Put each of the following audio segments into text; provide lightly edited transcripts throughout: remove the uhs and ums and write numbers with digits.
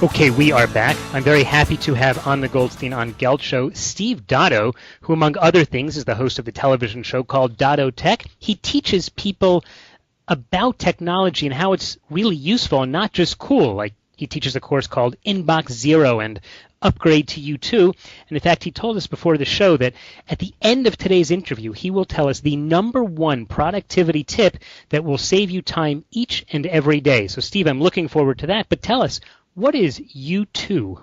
Okay, we are back. I'm very happy to have on the Goldstein on Gelt show Steve Dotto, who among other things is the host of the television show called Dotto Tech. He teaches people about technology and how it's really useful and not just cool. Like he teaches a course called Inbox Zero and Upgrade to You Too. And in fact, he told us before the show that at the end of today's interview, he will tell us the number one productivity tip that will save you time each and every day. So Steve, I'm looking forward to that. But tell us, what is U2?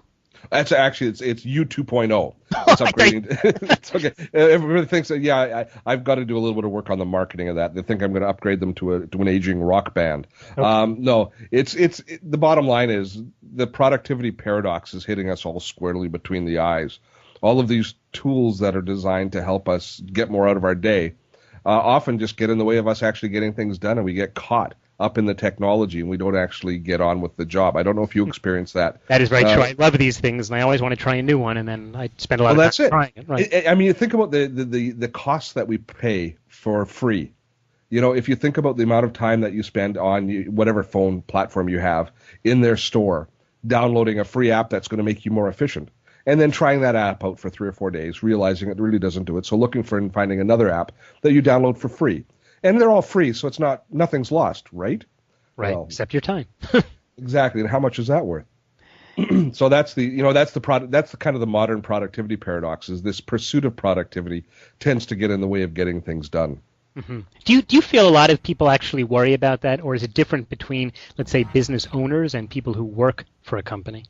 That's actually it's U 2.0. It's upgrading. It's okay. Everybody thinks that I've got to do a little bit of work on the marketing of that. They think I'm going to upgrade them to an aging rock band. Okay. No, it's the bottom line is the productivity paradox is hitting us all squarely between the eyes. All of these tools that are designed to help us get more out of our day often just get in the way of us actually getting things done, and we get caught up in the technology and we don't actually get on with the job. I don't know if you experience that. That is right. Sure. I love these things and I always want to try a new one and then I spend a lot of time trying it. Right. I mean, think about the costs that we pay for free. You know, if you think about the amount of time that you spend on whatever phone platform you have in their store, downloading a free app that's going to make you more efficient, and then trying that app out for 3 or 4 days, realizing it really doesn't do it. So looking for and finding another app that you download for free. And they're all free, so it's nothing's lost, right? Right, well, except your time. Exactly, and how much is that worth? So that's the kind of the modern productivity paradox. Is this pursuit of productivity tends to get in the way of getting things done. Mm-hmm. Do you feel a lot of people actually worry about that, or is it different between, let's say, business owners and people who work for a company?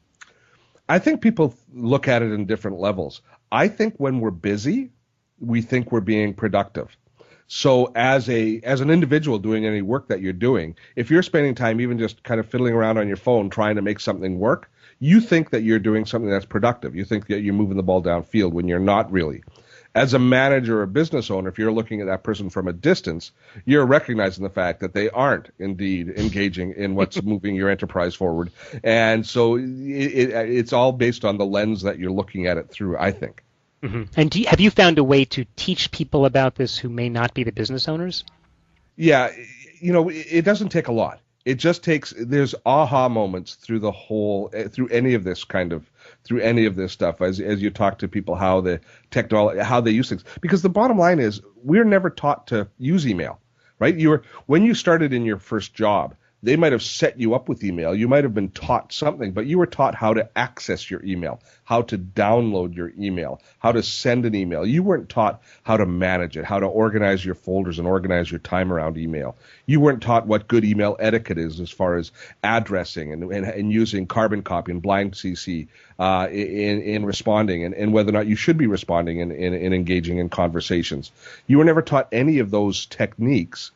I think people look at it in different levels. I think when we're busy, we think we're being productive. So as an individual doing any work that you're doing, if you're spending time even just kind of fiddling around on your phone trying to make something work, you think that you're doing something that's productive. You think that you're moving the ball downfield when you're not really. As a manager or a business owner, if you're looking at that person from a distance, you're recognizing the fact that they aren't indeed engaging in what's moving your enterprise forward. And so it's all based on the lens that you're looking at it through, I think. Mm-hmm. And have you found a way to teach people about this who may not be the business owners? Yeah, it doesn't take a lot. It just takes, there's aha moments through through any of this stuff as you talk to people how the technology, how they use things. Because the bottom line is we're never taught to use email, right? When you started in your first job, they might have set you up with email. You might have been taught something, but you were taught how to access your email, how to download your email, how to send an email. You weren't taught how to manage it, how to organize your folders and organize your time around email. You weren't taught what good email etiquette is as far as addressing and using carbon copy and blind CC in responding and whether or not you should be responding and engaging in conversations. You were never taught any of those techniques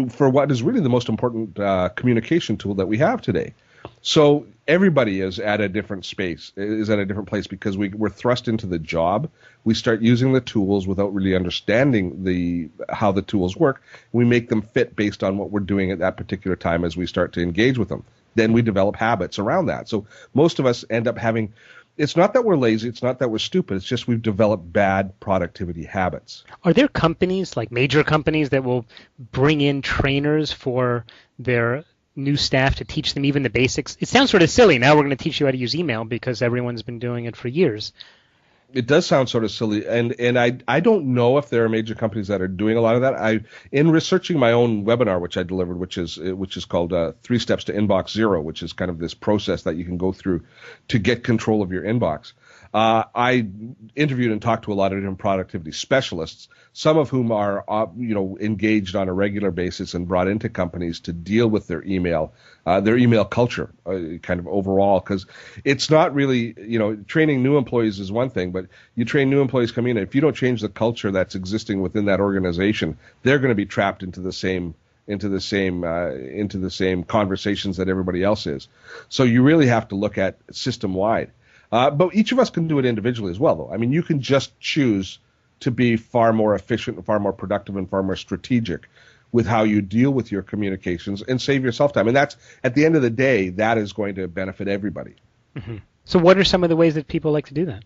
for what is really the most important communication tool that we have today. So everybody is at a different place because we're thrust into the job. We start using the tools without really understanding how the tools work. We make them fit based on what we're doing at that particular time as we start to engage with them. Then we develop habits around that. So most of us end up having, it's not that we're lazy, it's not that we're stupid, it's just we've developed bad productivity habits. Are there companies, like major companies, that will bring in trainers for their new staff to teach them even the basics? It sounds sort of silly. Now we're going to teach you how to use email because everyone's been doing it for years. It does sound sort of silly, and I don't know if there are major companies that are doing a lot of that. In researching my own webinar, which I delivered, which is called 3 Steps to Inbox Zero, which is kind of this process that you can go through to get control of your inbox. I interviewed and talked to a lot of different productivity specialists, some of whom are engaged on a regular basis and brought into companies to deal with their email culture, kind of overall, because it's not really, training new employees is one thing, but you train new employees coming in, and if you don't change the culture that's existing within that organization, they're going to be trapped into the same conversations that everybody else is. So you really have to look at system wide. But each of us can do it individually as well, though. I mean, you can just choose to be far more efficient, and far more productive, and far more strategic with how you deal with your communications and save yourself time. And that's, at the end of the day, that is going to benefit everybody. Mm-hmm. So what are some of the ways that people like to do that?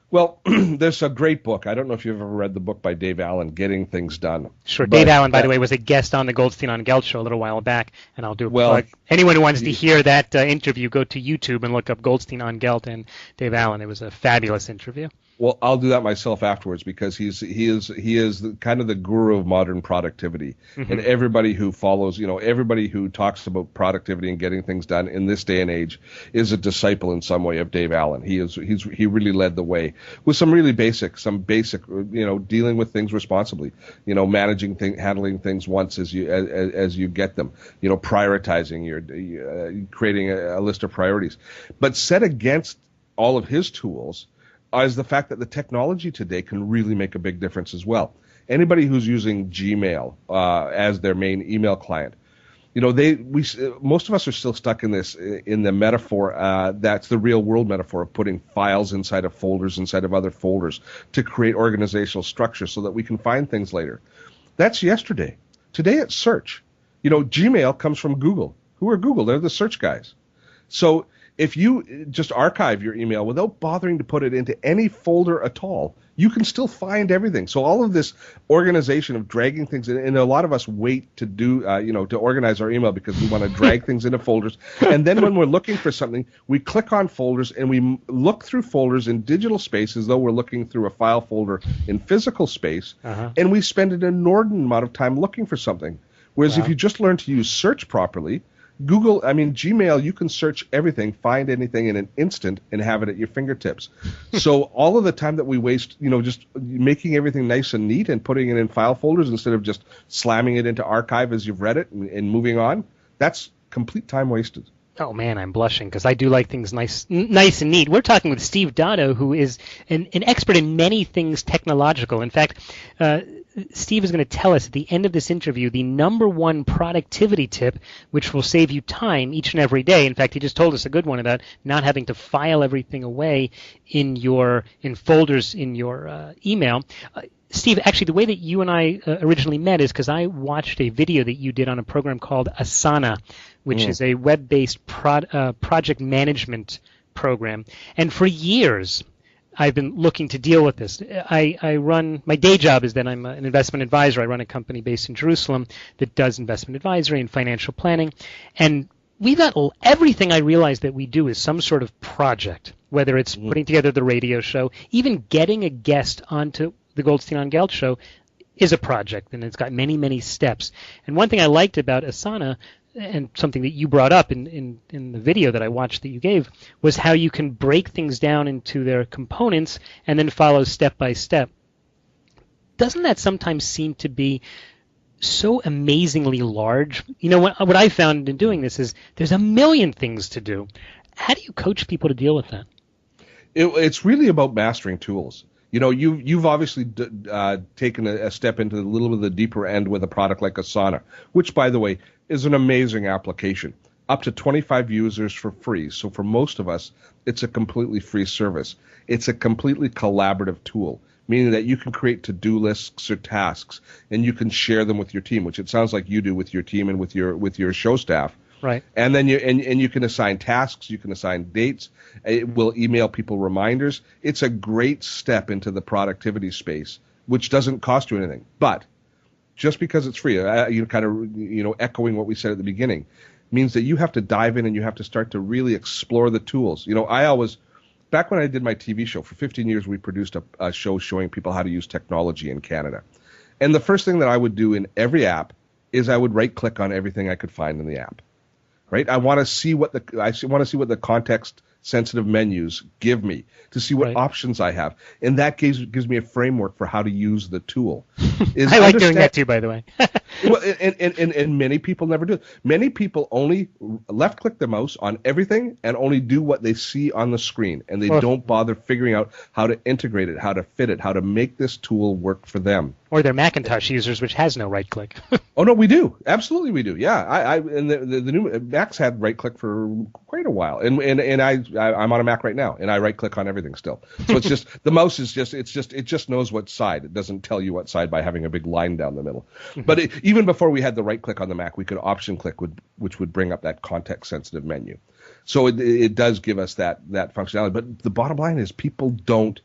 Well, there's a great book. I don't know if you've ever read the book by Dave Allen, Getting Things Done. Sure. Dave But Allen, by the way, was a guest on the Goldstein on Gelt show a little while back, and I'll do a well, plug. Anyone who wants to hear that interview, go to YouTube and look up Goldstein on Gelt and Dave Allen. It was a fabulous interview. Well, I'll do that myself afterwards because he is kind of the guru of modern productivity, and everybody who follows, everybody who talks about productivity and getting things done in this day and age is a disciple in some way of Dave Allen. He really led the way with some basic, dealing with things responsibly, handling things once as you get them, prioritizing creating a list of priorities, but set against all of his tools is the fact that the technology today can really make a big difference as well. Anybody who's using Gmail as their main email client, most of us are still stuck in the metaphor that's the real world metaphor of putting files inside of folders inside of other folders to create organizational structure so that we can find things later. That's yesterday. Today it's search. Gmail comes from Google. Who are Google? They're the search guys. So if you just archive your email without bothering to put it into any folder at all, you can still find everything. So all of this organization of dragging things in, and a lot of us wait to do, to organize our email because we want to drag things into folders. And then when we're looking for something, we click on folders and we look through folders in digital space as though we're looking through a file folder in physical space, and we spend an inordinate amount of time looking for something. Whereas if you just learn to use search properly, Gmail, you can search everything, find anything in an instant, and have it at your fingertips. So all of the time that we waste, just making everything nice and neat and putting it in file folders instead of just slamming it into archive as you've read it and moving on, that's complete time wasted. Oh man, I'm blushing because I do like things nice and neat. We're talking with Steve Dotto, who is an expert in many things technological. In fact, Steve is going to tell us at the end of this interview the number one productivity tip which will save you time each and every day. In fact, he just told us a good one about not having to file everything away in folders in your email. Steve, actually, the way that you and I originally met is because I watched a video that you did on a program called Asana, which is a web-based project management program. And for years, I've been looking to deal with this. I run, my day job is that I'm an investment advisor. I run a company based in Jerusalem that does investment advisory and financial planning. And we've got everything I realize that we do is some sort of project, whether it's putting together the radio show, even getting a guest onto the Goldstein on Gelt show is a project, and it's got many, many steps. And one thing I liked about Asana, and something that you brought up in the video that I watched that you gave, was how you can break things down into their components and then follow step by step. Doesn't that sometimes seem to be so amazingly large? What I found in doing this is there's a million things to do. How do you coach people to deal with that? It's really about mastering tools. You've obviously taken a step into a little bit of the deeper end with a product like Asana, which, by the way, is an amazing application. Up to 25 users for free. So for most of us, it's a completely free service. It's a completely collaborative tool, meaning that you can create to-do lists or tasks, and you can share them with your team, which it sounds like you do with your team and with your show staff. Right. And then you can assign tasks, you can assign dates. It will email people reminders. It's a great step into the productivity space, which doesn't cost you anything. But just because it's free, echoing what we said at the beginning, means that you have to dive in and you have to start to really explore the tools. Back when I did my TV show, for 15 years, we produced a show showing people how to use technology in Canada. And the first thing that I would do in every app is I would right-click on everything I could find in the app. Right? I want to see what the context-sensitive menus give me, to see what options I have, and that gives me a framework for how to use the tool. I like doing that too, by the way. Well, and many people never do it. Many people only left-click the mouse on everything and only do what they see on the screen, and they don't bother figuring out how to integrate it, how to fit it, how to make this tool work for them. Or they're Macintosh users, which has no right-click. Oh no, we do. Absolutely, we do. Yeah, and the new Macs had right-click for quite a while, and I'm on a Mac right now, and I right-click on everything still. So it's just the mouse is it just knows what side. It doesn't tell you what side by having a big line down the middle. But even before we had the right-click on the Mac, we could option click, which would bring up that context-sensitive menu. So it does give us that functionality. But the bottom line is people don't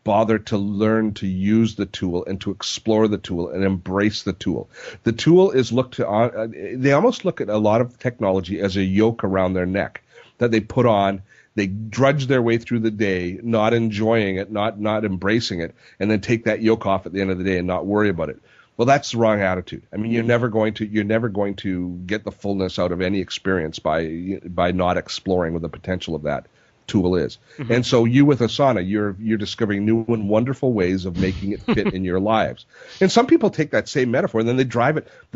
bother to learn to use the tool and to explore the tool and embrace the tool. The tool is they almost look at a lot of technology as a yoke around their neck that they put on. They drudge their way through the day, not enjoying it, not embracing it, and then take that yoke off at the end of the day and not worry about it. Well, that's the wrong attitude. I mean, you're never going to get the fullness out of any experience by not exploring what the potential of that tool is. Mm-hmm. And so you with Asana, you're discovering new and wonderful ways of making it fit in your lives. And some people take that same metaphor and then they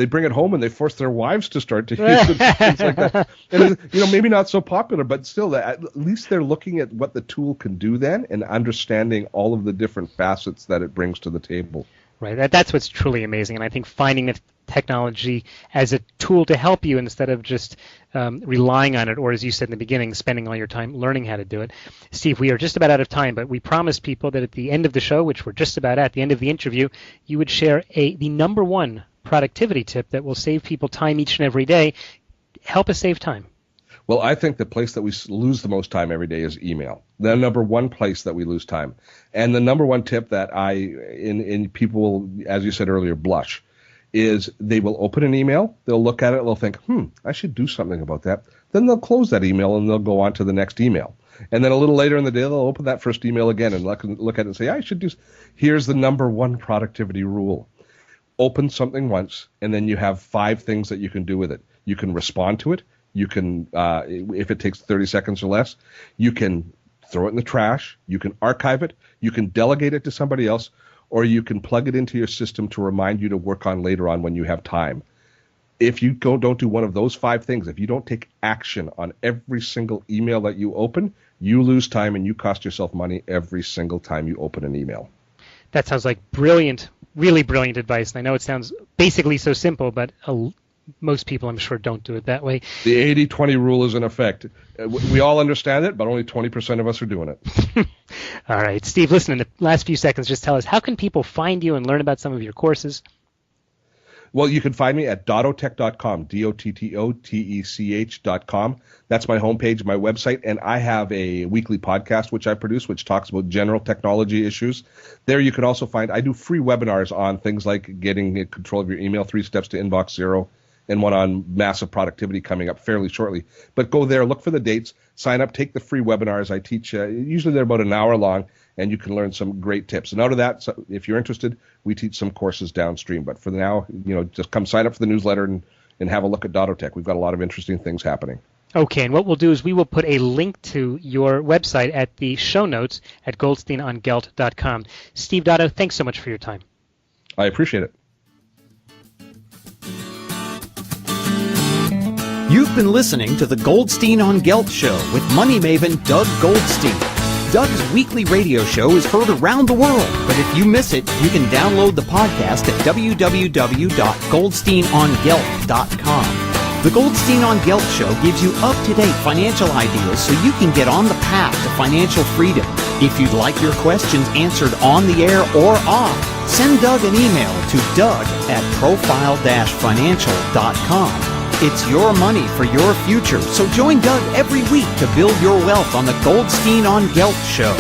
bring it home and they force their wives to start to use it, things like that. And maybe not so popular, but still, at least they're looking at what the tool can do then and understanding all of the different facets that it brings to the table. Right. That's what's truly amazing. And I think finding the technology as a tool to help you instead of just relying on it, or as you said in the beginning, spending all your time learning how to do it. Steve, we are just about out of time, but we promised people that at the end of the show, which we're just about at the end of the interview, you would share the number one productivity tip that will save people time each and every day. Help us save time. Well, I think the place that we lose the most time every day is email. The number one place that we lose time. And the number one tip that in people, as you said earlier, blush, is they will open an email, they'll look at it, they'll think, I should do something about that. Then they'll close that email and they'll go on to the next email. And then a little later in the day, they'll open that first email again and look at it and say, I should do. Here's the number one productivity rule. Open something once, and then you have 5 things that you can do with it. You can respond to it. You can, if it takes 30 seconds or less, you can throw it in the trash. You can archive it. You can delegate it to somebody else, or you can plug it into your system to remind you to work on later on when you have time. If you don't do one of those 5 things, if you don't take action on every single email that you open, you lose time and you cost yourself money every single time you open an email. That sounds like brilliant, really brilliant advice. And I know it sounds basically so simple, but most people, I'm sure, don't do it that way. The 80-20 rule is in effect. We all understand it, but only 20% of us are doing it. All right. Steve, listen, in the last few seconds, just tell us, how can people find you and learn about some of your courses? Well, you can find me at dottotech.com, dottotech.com. That's my homepage, my website, and I have a weekly podcast which I produce, which talks about general technology issues. There you can also find, I do free webinars on things like getting control of your email, 3 steps to inbox zero, and one on massive productivity coming up fairly shortly. But go there, look for the dates, sign up, take the free webinars. I teach, usually they're about an hour long, and you can learn some great tips. And out of that, so if you're interested, we teach some courses downstream. But for now, just come sign up for the newsletter and have a look at Dotto Tech. We've got a lot of interesting things happening. Okay, and what we'll do is we will put a link to your website at the show notes at goldsteinongelt.com. Steve Dotto, thanks so much for your time. I appreciate it. You've been listening to the Goldstein on Gelt Show with money maven Doug Goldstein. Doug's weekly radio show is heard around the world, but if you miss it, you can download the podcast at www.goldsteinongelt.com. The Goldstein on Gelt Show gives you up-to-date financial ideas so you can get on the path to financial freedom. If you'd like your questions answered on the air or off, send Doug an email to doug@profile-financial.com. It's your money for your future, so join Doug every week to build your wealth on the Goldstein on Gelt Show.